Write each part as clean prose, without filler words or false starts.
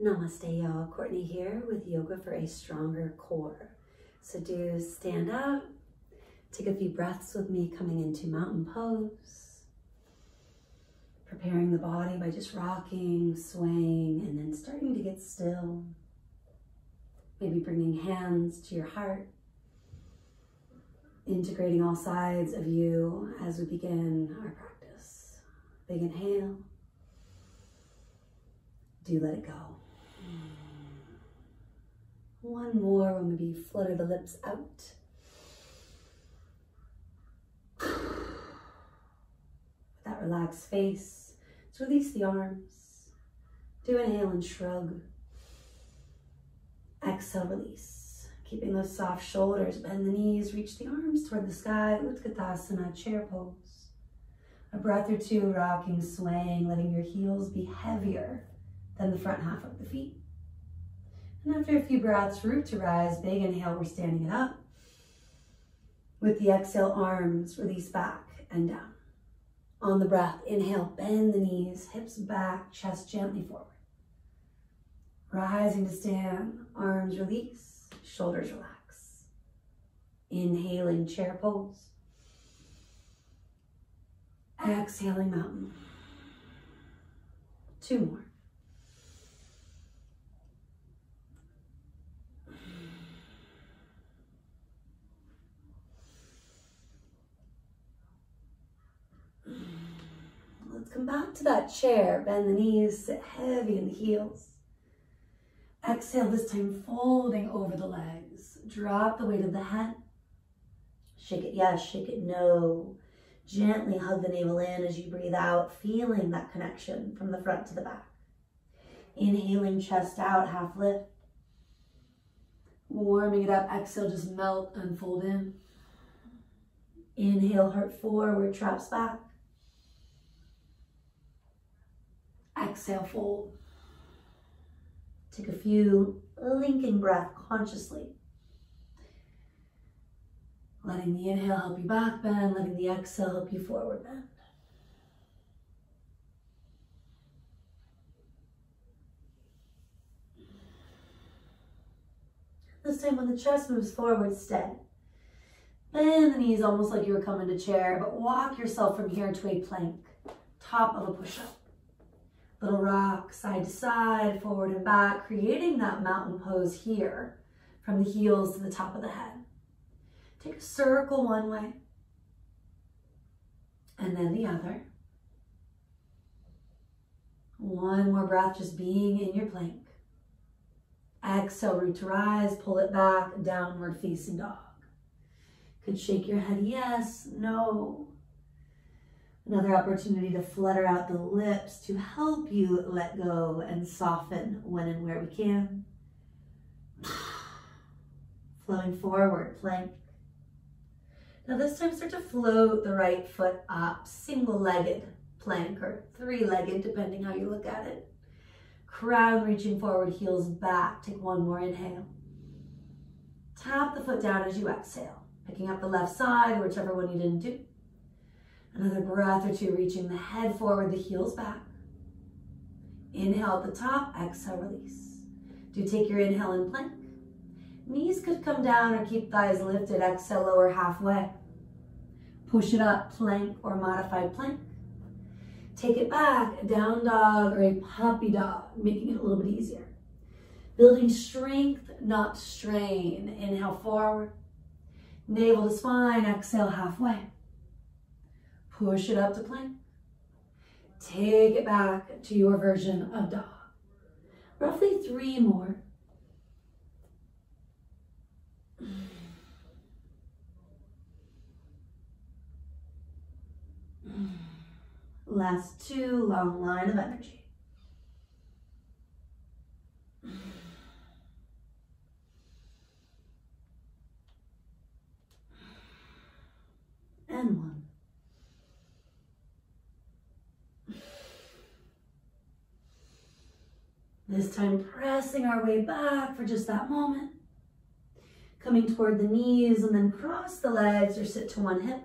Namaste, y'all. Courtney here with Yoga for a Stronger Core. So do stand up, take a few breaths with me coming into mountain pose, preparing the body by just rocking, swaying, and then starting to get still. Maybe bringing hands to your heart, integrating all sides of you as we begin our practice. Big inhale. Do let it go. One more, we'll maybe flutter the lips out. With that relaxed face, let's release the arms. Do inhale and shrug. Exhale, release. Keeping those soft shoulders, bend the knees, reach the arms toward the sky, Utkatasana, chair pose. A breath or two, rocking, swaying, letting your heels be heavier than the front half of the feet. And after a few breaths, root to rise, big inhale, we're standing it up. With the exhale, arms release back and down. On the breath, inhale, bend the knees, hips back, chest gently forward. Rising to stand, arms release, shoulders relax. Inhaling, chair pose. Exhaling, mountain. Two more. Let's come back to that chair. Bend the knees, sit heavy in the heels. Exhale, this time folding over the legs. Drop the weight of the head. Shake it yes, shake it no. Gently hug the navel in as you breathe out, feeling that connection from the front to the back. Inhaling, chest out, half lift. Warming it up, exhale, just melt and fold in. Inhale, heart forward, traps back. Exhale, fold. Take a few linking breath consciously. Letting the inhale help you back bend, letting the exhale help you forward bend. This time when the chest moves forward, steady. Bend the knees almost like you were coming to chair, but walk yourself from here to a plank, top of a push-up. Little rock, side to side, forward and back, creating that mountain pose here from the heels to the top of the head. Take a circle one way and then the other. One more breath, just being in your plank. Exhale, root to rise, pull it back, downward facing dog. Could shake your head yes, no. Another opportunity to flutter out the lips to help you let go and soften when and where we can. Flowing forward, plank. Now this time start to float the right foot up, single-legged plank or three-legged, depending how you look at it. Crown reaching forward, heels back. Take one more inhale. Tap the foot down as you exhale, picking up the left side, whichever one you didn't do. Another breath or two, reaching the head forward, the heels back. Inhale at the top, exhale, release. Do take your inhale in plank. Knees could come down or keep thighs lifted, exhale, lower halfway. Push it up, plank or modified plank. Take it back, down dog or a puppy dog, making it a little bit easier. Building strength, not strain. Inhale forward, navel to spine, exhale halfway. Push it up to plank. Take it back to your version of dog. Roughly 3 more. Last 2, long line of energy. And 1. This time pressing our way back for just that moment. Coming toward the knees and then cross the legs or sit to one hip.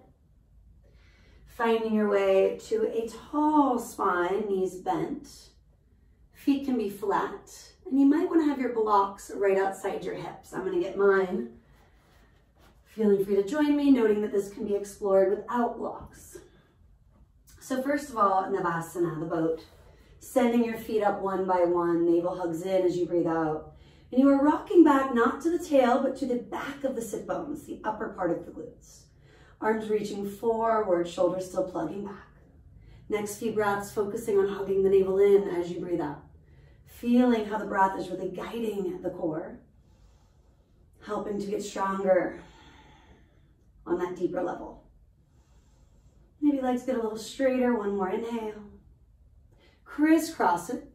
Finding your way to a tall spine, knees bent. Feet can be flat, and you might want to have your blocks right outside your hips. I'm going to get mine. Feeling free to join me, noting that this can be explored without blocks. So first of all, Navasana, the boat. Sending your feet up one by one, navel hugs in as you breathe out. And you are rocking back not to the tail, but to the back of the sit bones, the upper part of the glutes. Arms reaching forward, shoulders still plugging back. Next few breaths, focusing on hugging the navel in as you breathe out. Feeling how the breath is really guiding the core, helping to get stronger on that deeper level. Maybe legs get a little straighter, one more inhale. Crisscross it.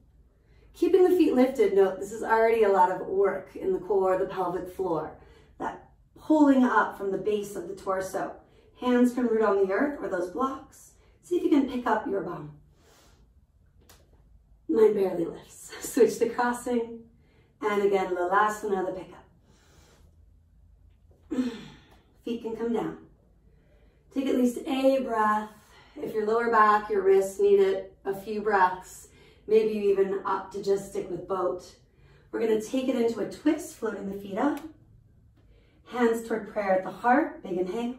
Keeping the feet lifted, note this is already a lot of work in the core, the pelvic floor. That pulling up from the base of the torso. Hands can root on the earth or those blocks. See if you can pick up your bum. Mine barely lifts. Switch to crossing. And again, Lalasana, the pickup. Feet can come down. Take at least a breath. If your lower back, your wrists need it, a few breaths. Maybe you even opt to just stick with boat. We're going to take it into a twist, floating the feet up. Hands toward prayer at the heart, big inhale.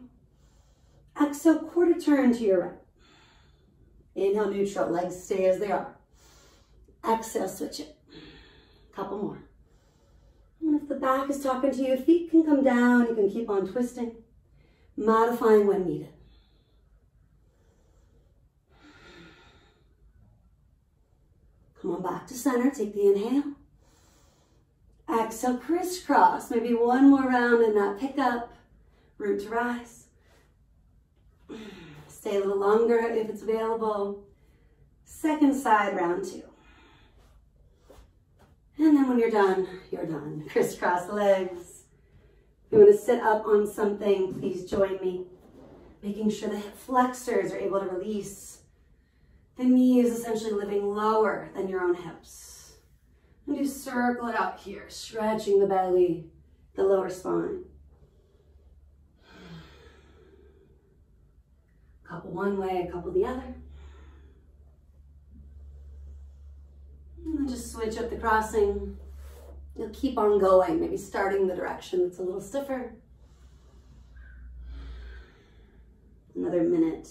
Exhale, quarter turn to your right. Inhale, neutral, legs stay as they are. Exhale, switch it. Couple more. And if the back is talking to you, feet can come down, you can keep on twisting, modifying when needed. Come on back to center, take the inhale. Exhale, crisscross, maybe one more round in that pickup, root to rise. Stay a little longer if it's available. Second side, round two. And then when you're done, you're done. Crisscross legs. If you want to sit up on something, please join me. Making sure the hip flexors are able to release. The knee is essentially living lower than your own hips. And you circle it out here, stretching the belly, the lower spine. Couple one way, a couple the other. And then just switch up the crossing. You'll keep on going, maybe starting the direction that's a little stiffer. Another minute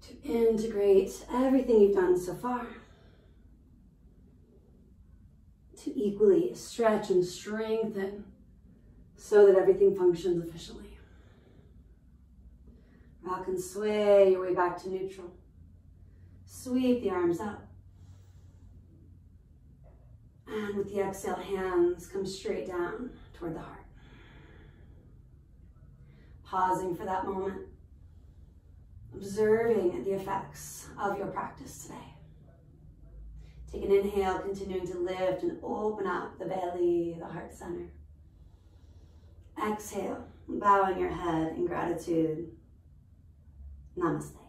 to integrate everything you've done so far. To equally stretch and strengthen so that everything functions efficiently. Rock and sway your way back to neutral. Sweep the arms up. And with the exhale, hands come straight down toward the heart. Pausing for that moment. Observing the effects of your practice today. Take an inhale, continuing to lift and open up the belly, the heart center. Exhale, bowing your head in gratitude. Namaste.